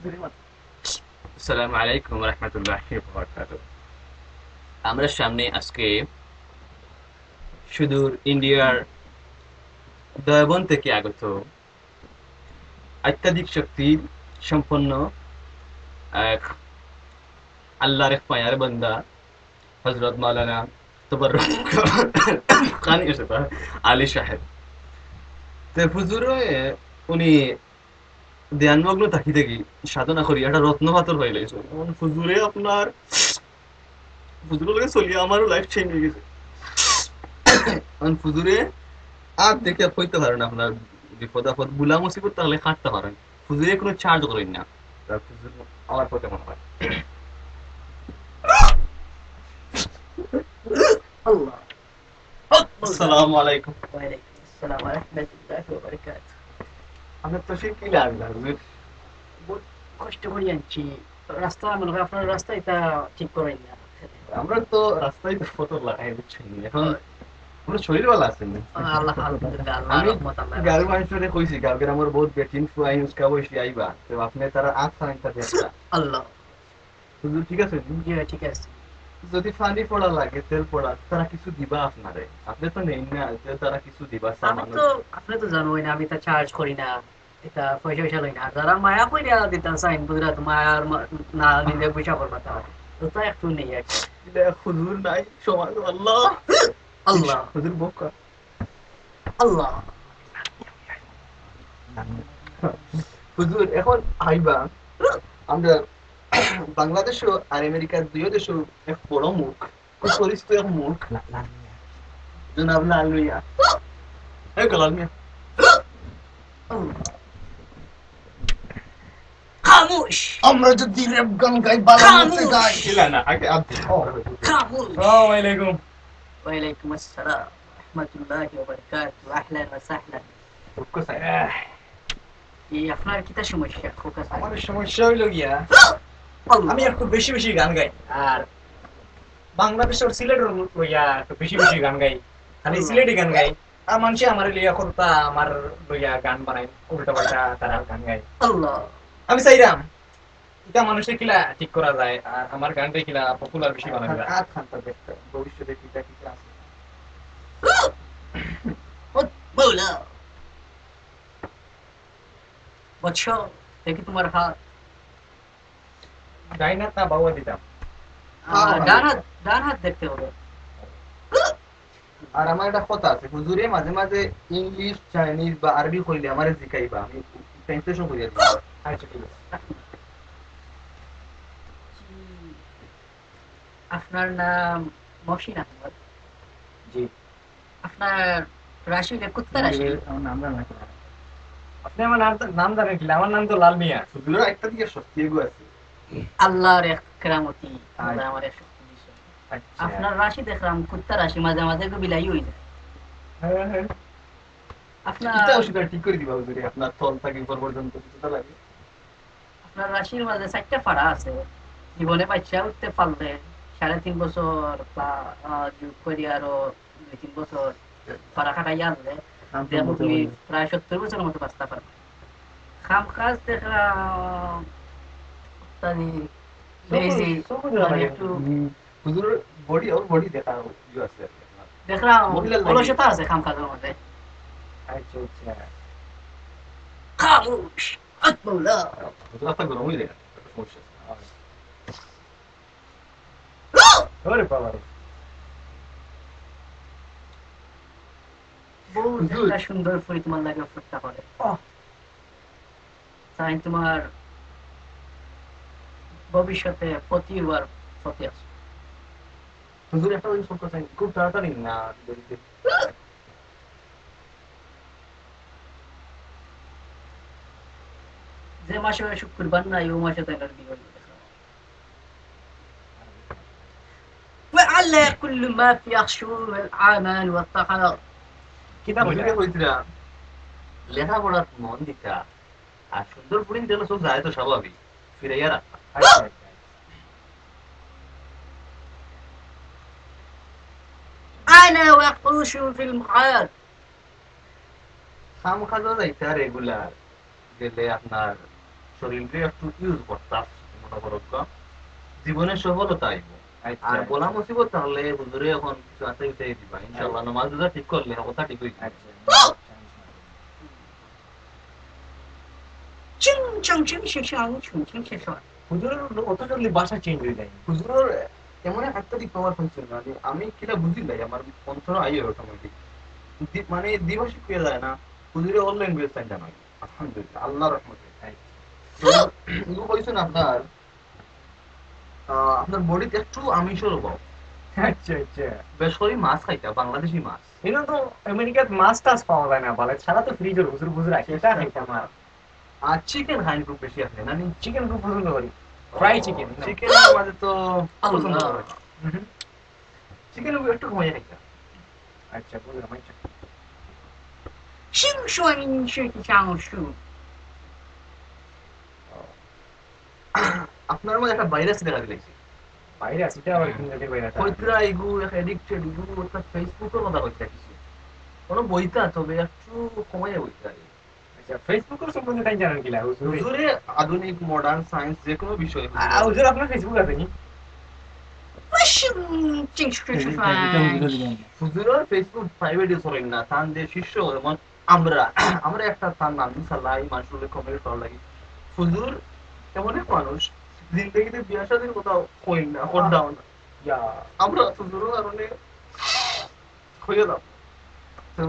আসসালামু আলাইকুম রহমতুল্লাহি ওয়া বারাকাতুহু। আমরা সামনে আজকে সুদূর ইন্ডিয়ার দেওবন্দ থেকে আগত অত্যাধিক শক্তি সম্পন্ন এক আল্লাহর এক মায়ার বান্দা হযরত মাওলানা তবাররুক খান ইউসুফ আলী সাহেব। তো হুজুরে উনি ধ্যানমগ্ন থাকি থাকি সাধনা করি একটা রত্ন পাথর হয়ে গেছে। হুজুরে আপনার হুজুরের লগে চলিয়ে আমারও লাইফ চেঞ্জ হয়ে গেছে। হুজুরে আর দেখে কইতে পারেন আপনার বিপদ আপদ বুলা মুসিবত তাহলে কাটতে পারেন। হুজুরে কোনো চার্জ করেন না। হুজুর আমার কথা মনে হয়। আল্লাহ আসসালামু আলাইকুম। ওয়ালাইকুম আসসালাম ওয়া রাহমাতুল্লাহি ওয়া বারাকাতুহু। আপনার তো সে কি লাগবে হুজুর? বহুত কষ্ট করে আনছি রাস্তা, মনে হয় আপনার রাস্তা এটা ঠিক করেন না। আমরা তো রাস্তায় তো ফটো লাগাই বুঝছেন এখন আমরা শরীর ভালো আছেন না। আল্লাহ আলহামদুলিল্লাহ, আল্লাহ আমি রহমত, আল্লাহ গাড়ি রাখছে। মানুষরে কইছি কালকে আমার বহুত বেটিন ফুয়াই উসকা বসি আইবা তো আপনি তারা আখ সাইনটা দেখা আল্লাহ, হুজুর ঠিক আছে জি ঠিক আছে। যদি ফানি পড়া লাগে তেল পড়া তারা কিছু দিবা আপনারে আপনি তো নেই না যে তারা কিছু দিবা আমি সামান্য তো, আপনি তো জানোই না, আমি তো চার্জ করি না, এটা পয়সা পয়সা লই না। আর যারা মায়া কইরা দিতা চাইন বুঝরা, তো মায়ার না নিলে পয়সা করবা, তা তো তা একটু নেই আর কি। হুজুর নাই সমাজ আল্লাহ আল্লাহ হুজুর বকা আল্লাহ। হুজুর এখন আইবা আমরা বাংলাদেশ আর আমেরিকার দুই দেশও এক বড় মুখ খুব পরিচিত এক মুখ জনাব লাল মিয়া এই লাল মিয়া খামোশ আমরা যদি র্যাপ গান গাই বালা মতে গাই ইলা না আগে আব্দুল খামোশ। আসসালামু আলাইকুম ওয়ালাইকুম আসসালাম রহমতুল্লাহি ওয়া বারাকাতুহু। আহলান ওয়া সাহলান। কোথায় এই আপনার কিতা সমস্যা খোকা স্যার? আমার সমস্যা হইলো গিয়া আমি একটু বেশি বেশি গান গাই, আর বাংলাদেশের সিলেটের লইয়া একটু বেশি বেশি গান গাই, খালি সিলেটি গান গাই। আর মানুষে আমার লইয়া কথা আমার লইয়া গান বানাই, উল্টা পাল্টা তারা গান গাই। আল্লাহ আমি চাইরাম এটা মানুষের কিলা ঠিক করা যায়, আর আমার গানটা কিলা পপুলার বেশি বানাবে। আর খানটা দেখতে ভবিষ্যতে কিটা কিটা আছে মৌলা বৎস, দেখি তোমার হাত। গাই না তা বাবা দিতাম। ডান হাত দেখতে হবে। আর আমার একটা কথা আছে হুজুরে মাঝে মাঝে ইংলিশ চাইনিজ বা আরবি কইলে আমারে শিখাইবা আমি ট্রান্সলেশন করিয়া দিব আচ্ছা ঠিক আছে। আপনার নাম মহসিন আহমদ? জি। আপনার রাশি কুত্তা রাশি? আমার নাম জানা কি? আপনি আমার নাম জানেন কিলা? আমার নাম তো লাল মিয়া। হুজুরের একটা দিকে সত্যি এগো আছে আল্লাহর এক কেরামতি, আল্লাহ আমার এক শক্তি দিয়েছে। আচ্ছা। আপনার রাশি দেখলাম কুত্তা রাশি, মাঝে মাঝে বিলাই হয়ে যায়। হ্যাঁ হ্যাঁ। আপনার কিটা ওষুধ ঠিক করে দিবা হুজুরে আপনার তল থেকে উপর পর্যন্ত কিছুটা লাগে আপনার রাশির মাঝে 4টা ফাড়া আছে। জীবনে বাচ্চা উঠতে পারলে 3.5 বছর যোগ করি আরো 2-3 বছর ফাড়া খাটাইয়া আনলে দেখো তুমি প্রায় 70 বছরের মতো বাঁচতে পারবে। খাম কাজ দেখলাম লেজি, মানে একটু হুজুরের বডি আর বডি দেখা ইয়ে আছে আর কি আপনার। দেখলাম মহিলার লাগে। অলসতা আছে খাম কাজের মধ্যে। আচ্ছা আচ্ছা। খামোশ আত্মৌলা। হুজুর আপনার গরম হয়ে যায় সমস্যা আছে। ওরে বাবা রে। বহুত হুজুর। একটা সুন্দর ফুল তোমার লাগে ফুটতে পারে। তাই তোমার ভবিষ্যতে প্রতিবার প্রতি আছে। হুজুর একটা জিনিস করতেছেন খুব তাড়াতাড়ি না দেরিতে যে মাসে শুক্রবার নাই ও মাসে তাই বিয়ে হইলো। وعلى كل ما في الشهور والأعمال والطاعات. কিতাব হুজুরে হইলা? কইছিলা লেখাপড়ার মন দিতা আর সুন্দর পড়িন দিলে সব যায় তো স্বাভাবিক ফিরাইয়া রাখা আচ্ছা আচ্ছা। أنا وحوش في المحيط. খাম খাজা যাইতা রেগুলার গেলে আপনার শরীরকে একটু ইউজ করতাম মনে করো জীবনে সফলতা আইব আর বলা মুসিবত তাহলে হুজুরে এখন কিছু আছে উঠে দিবা ইনশাআল্লাহ নামাজ রোজা ঠিক করলে কথা ঠিক হয়ে যাবে চিং চাং চিং শে শাং ছুং চিং শে শাং হুজুরের অত জলদি ভাষা চেঞ্জ হয়ে যায় হুজুরের এমন একটা দিক পাওয়ার হয়েছে না যে আমি কিটা বুঝি নাই আমার অন্তর আইয়ে অটোমেটিক মানে দিবসিক হয়ে যায় না হুজুরে অল ল্যাঙ্গুয়েজ তাই জানাই আলহামদুলিল্লাহ আল্লাহর রহমতে এগুলো কইছেন আপনার আপনার বডিতে একটু আমিষের অভাব আচ্ছা আচ্ছা বেশ করে মাছ খাইতা বাংলাদেশি মাছ এগুলো তো আমেরিকাত মাছ টাছ পাওয়া যায় না বলে ছাড়া তো ফ্রিজের হুজুর হুজুর আছে এটা খাইতাম আর আর চিকেন খাইন খুব বেশি আছে না চিকেন খুব পছন্দ করি ফ্রাই চিকেন চিকেনের মাঝে তো পছন্দ আল্লাহ। করে চিকেন একটু কমাই খাইতা আচ্ছা বুঝলাম আচ্ছা শিং শুয়াং শে শাং শু আপনার মধ্যে একটা ভাইরাস দেখা দিয়েছে বাইরে আছে এটা আবার কিনতে বাইরে আছে কইতরা এগু এডিক্টেড এগু ওটা ফেসবুকের কথা কইতা কিছু কোনো বইতা তবে একটু কমাইয়া বইতা আচ্ছা ফেসবুকের সম্বন্ধে তাই জানেন কিলা হুজুর হুজুরে আধুনিক মডার্ন সায়েন্স যে কোনো বিষয় হুজুর আপনার ফেসবুক আছে নি শিং চিং শে শাং হুজুরের ফেসবুক প্রাইভেট ইউজ করেন না তান যে শিষ্য যেমন আমরা একটা তার নাম সাল্লাই মানুষগুলো কমেন্ট করা লাগি হুজুর এমন এক মানুষ জিন্দগিতে বিয়া শাদীর কোথাও কই না করদাও না ইয়া আমরা হুজুরের কারণে হয়ে দাও তো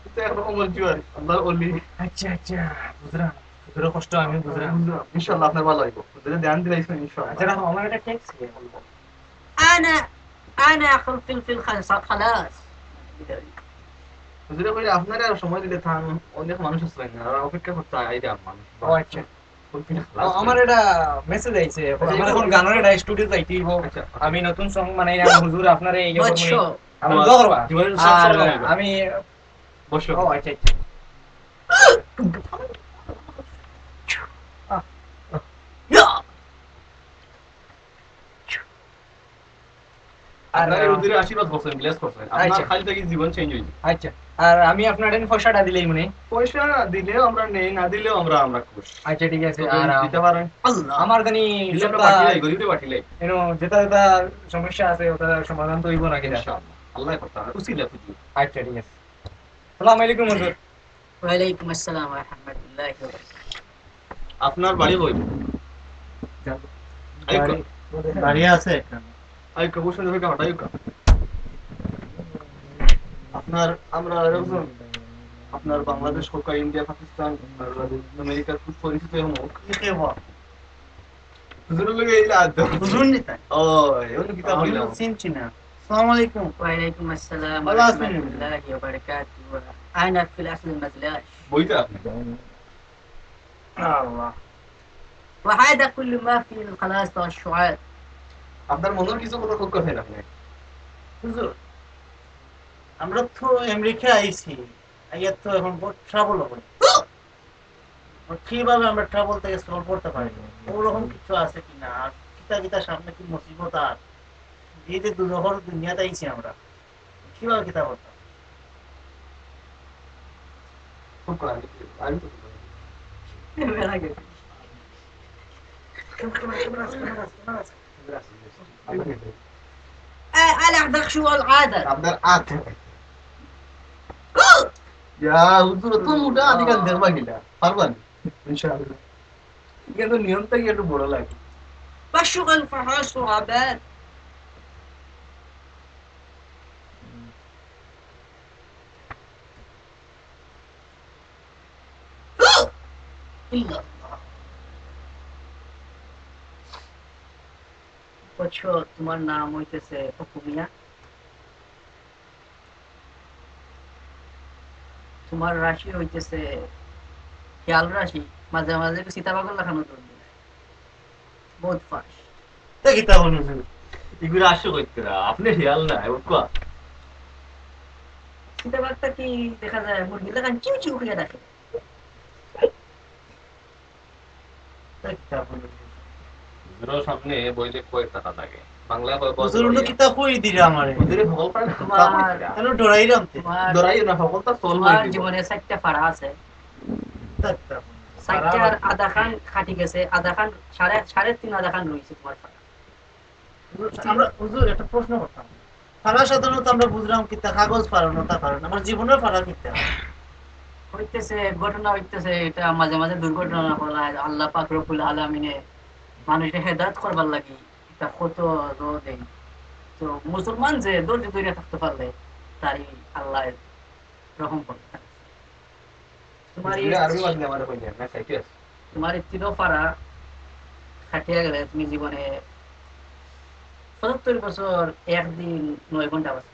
এটা একরকম বলছি আর আল্লাহ অলি আচ্ছা আচ্ছা বুঝলাম হুজুরের কষ্ট আমি বুঝলাম ইনশাআল্লাহ আপনার ভালো হইব হুজুরে ধ্যান দিলাইছেন ইনশাআল্লাহ আচ্ছা রাখো আমার একটা টেক্সট দিয়ে বলবো انا اخل فلفل خلاص হুজুরে কইলে আপনারা আর সময় দিলে থান অনেক মানুষ আসবেন না আর অপেক্ষা করতে আইডা মানুষ ও আচ্ছা আমার এটা মেসেজ আইছে আমার এখন গানের এটা স্টুডিও যাইতে হইব আচ্ছা আমি নতুন সং বানাই না হুজুর আপনারে এই বচ্চো আমি দোয়া করবা জীবনের সব আর সময় হবে। আমি বসো ও আচ্ছা আচ্ছা يا আর আপনারা হুজুরে আশীর্বাদ করছেন ব্লেস করছেন আপনার আচ্ছা। খালি থেকে জীবন চেঞ্জ হইছে আচ্ছা আর আমি আপনার এন পয়সাটা দিলেই মনে পয়সা দিলেও আমরা নেই না দিলেও আমরা খুশ আচ্ছা ঠিক আছে আর আর দিতে পারেন الله আমার জানি দিলে আমরা পাঠিয়ে গরিবে পাঠিয়ে এনো যেটা যেটা সমস্যা আছে ওটা সমাধান তো হইব না কিনা ইনশাআল্লাহ আল্লাহ করতে উসিলা হুজুর আচ্ছা ঠিক আছে আসসালামু আলাইকুম হুজুর وعليكم السلام ورحمة الله وبركاته আপনার বাড়ি কই আইকো বাড়ি আছে আইকো বসে দেখে কাটা আইকো আপনার আমরা এরকম আপনার বাংলাদেশ সরকার ইন্ডিয়া পাকিস্তান আর আমেরিকার খুব পরিচিত হোক কে হওয়া হুজুরের লগে এই লাদ হুজুর নিতা ও এমন কিতাব আমি হইলাম চিনছি না আসসালামু আলাইকুম وعليكم السلام الله ورحمة يسلمك. الله وبركاته أنا في الأصل المزلاش বইটা আপনি আল্লাহ وهذا كل ما في الخلاص والشعاع আপনার মনের কিছু কথা খুব কথা আপনি হুজুর আমরা তো আমেরিকা আইছি আইয়া তো এখন ট্রাভেল হবে কিভাবে আমরা ট্রাভেল থেকে সলভ করতে পারি ওরকম কিছু আছে কিনা আর কিতা কিতা সামনে কি মুসিবত আর এই যে দুর্ঘর দুনিয়াতে আইছি আমরা কিভাবে কিতা করতাম খুব কথা আমি তো أنا أعرف شو العادة আপনার আত ইয়া হুজুর তো মুডা আদিকাল দেখবা গিলা পারবেন ইনশাআল্লাহ কিন্তু নিয়মটা কি একটু বড় লাগে بشغل فحاص وعباد إلا الله বলছো তোমার নাম হইতেছে হুকুমিয়া তোমার রাশি হইতেছে খেয়াল রাশি মাঝে মাঝে সীতাবাগল দেখানো ধরবে বহুত ফাঁস তা কিতা বলুন হুজুর এগুলো আসে কইতে আপনি খেয়াল না বুঝবা সীতাবাগটা কি দেখা যায় মুরগি লাগান চিউ চিউ করে দেখে তা কিতা বলুন হুজুরের সামনে বইলে কয় টাকা লাগে বাংলায় কয় হুজুর উনি কিতা কই দিরা আমারে হুজুরে ভগল পায় তোমার কেন ডরাইরাম তে তোমার দরাই না ভগলটা সল তোমার মারি জীবনে চারটা ফাড়া আছে তা কিতা সাইটার আধা খান খাটি গেছে, আধা খান সাড়ে তিন আধা খান রয়েছে তোমার ফাড়া। আমরা হুজুর একটা প্রশ্ন করতাম, ফাড়া সাধারণত আমরা বুঝলাম কিতা কাগজ ফাড়ানো তা ফাড়ানো, আমার জীবনের ফাড়া কিতা হইতেছে ঘটনা হইতেছে, এটা মাঝে মাঝে দুর্ঘটনা হলায় আল্লাহ পাক রব্বুল আলামিনে মানুষের হেদায়েত করবার লাগি এটা কত দেয়। তো মুসলমান যে ধৈর্য ধরে থাকতে পারলে তারই আল্লাহ রহম করতে থাকে। আরবি বাদ আমার কই না সাইকে আছে তোমার তিনো পারা খাটিয়া গেলে তুমি জীবনে ৭৫ বছর ১ দিন ৯ ঘন্টা বাঁচবে।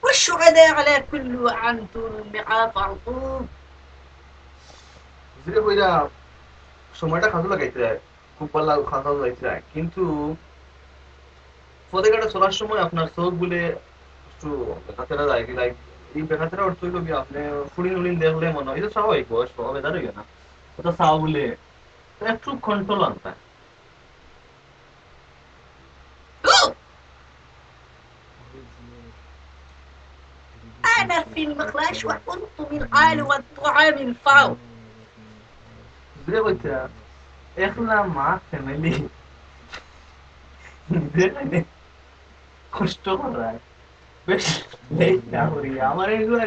والشهداء على كل عن طول المعاف عقوب বুঝলে কইরা সময়টা খাজু লাগাইতে যায়, খুব ভালো খাজু লাগাইতে যায়, কিন্তু পদে কাটা চলার সময় আপনার চোখ বলে একটু বেকাতেরা যায়, লাইক এই বেকাতেরা অর্থ হইল কি আপনি ফুড়িন উড়িন দেখলে মনে হয় এটা স্বাভাবিক বয়স স্বভাবে দাঁড়িয়ে না, ওটা চাও বলে একটু কন্ট্রোল আনতে হয়। أنا في المخلاش وكنت من آل والطعام الفاو বুঝলে কইতে একলা মা ফ্যামিলি দেখলে কষ্ট করায় বেশ লেট না করি আমার এগুলো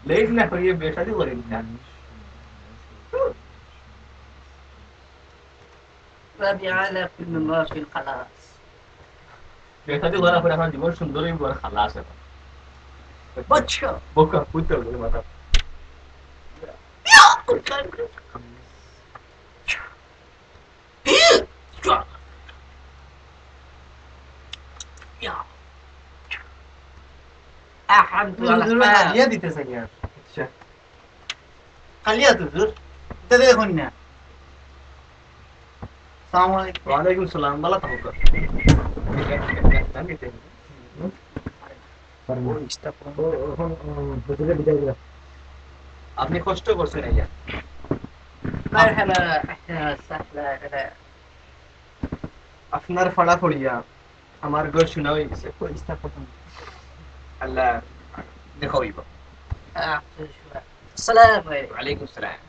লেট না করিয়ে বেশাদি করি না। ربي على كل ما في الخلاص বেশাদি করার পরে আমার জীবন সুন্দরই খালাস এখন بطشة বোকা পুত্র বলে মাথা أحمد على হালিয়া الحال দিতে চাই আর আচ্ছা হালিয়া হুজুর এটা দেখুন না। আসসালামু আলাইকুম। ওয়ালাইকুম সালাম, ভালো থাকো। আপনি কষ্ট করছেন আইয়া, مرحبا أهلا وسهلا هلا আপনার ফাড়া ফড়িয়া আমার ঘর শোনা হয়ে গেছে, আল্লাহ দেখাইব। السلام عليكم ওয়ালাইকুম সালাম।